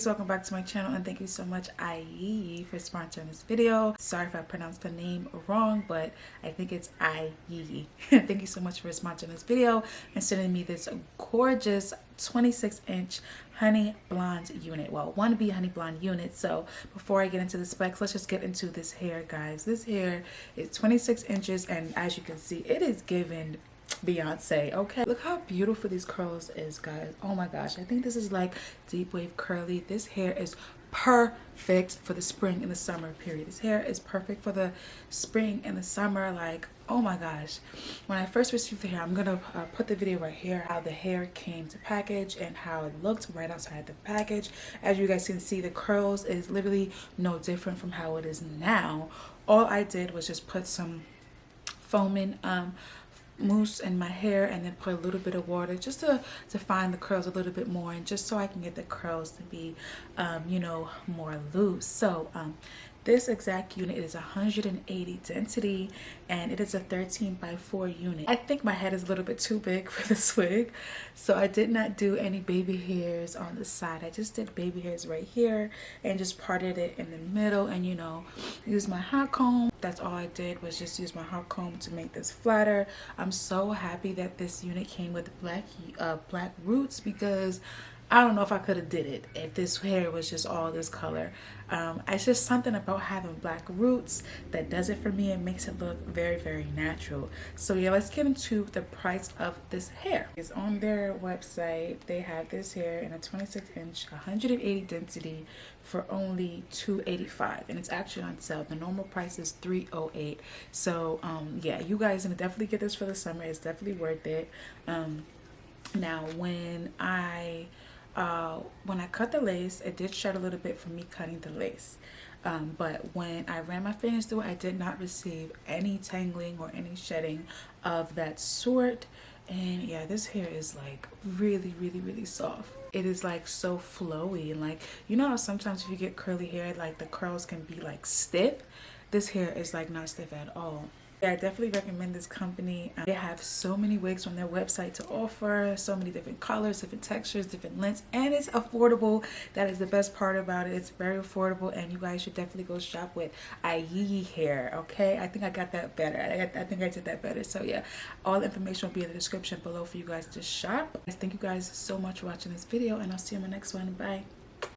Welcome back to my channel, and thank you so much, Ayiyi, for sponsoring this video. Sorry if I pronounced the name wrong, but I think it's Ayiyi. Thank you so much for sponsoring this video and sending me this gorgeous 26-inch honey blonde unit. Well, wannabe honey blonde unit. So before I get into the specs, let's just get into this hair, guys. This hair is 26 inches, and as you can see, it is given Beyonce. Okay, look how beautiful these curls is, guys. Oh my gosh, I think this is like deep wave curly. This hair is perfect for the spring and the summer period. This hair is perfect for the spring and the summer. Like, oh my gosh, when I first received the hair, I'm gonna put the video right here, how the hair came to package and how it looked right outside the package. As you guys can see, the curls is literally no different from how it is now. All I did was just put some foaming mousse in my hair and then put a little bit of water just to define the curls a little bit more, and just so I can get the curls to be you know, more loose. So this exact unit is 180 density, and it is a 13x4 unit. I think my head is a little bit too big for this wig, so I did not do any baby hairs on the side. I just did baby hairs right here and just parted it in the middle, and you know, use my hot comb. That's all I did, was just use my hot comb to make this flatter. I'm so happy that this unit came with black roots, because I don't know if I could have did it if this hair was just all this color. It's just something about having black roots that does it for me and makes it look very, very natural. So yeah, let's get into the price of this hair. It's on their website. They have this hair in a 26-inch, 180 density for only $285, and it's actually on sale. The normal price is $308. So yeah, you guys can definitely get this for the summer. It's definitely worth it. Now when I cut the lace, it did shed a little bit from me cutting the lace, but when I ran my fingers through it, I did not receive any tangling or any shedding of that sort. And yeah, this hair is like really, really, really soft. It is like so flowy, and like, you know how sometimes if you get curly hair, like the curls can be like stiff. This hair is like not stiff at all. Yeah, I definitely recommend this company. They have so many wigs on their website to offer, so many different colors, different textures, different lengths, and it's affordable. That is the best part about it. It's very affordable, and you guys should definitely go shop with Ayiyi hair, okay? I think I got that better. I think I did that better. So yeah, all the information will be in the description below for you guys to shop. Thank you guys so much for watching this video, and I'll see you in my next one. Bye.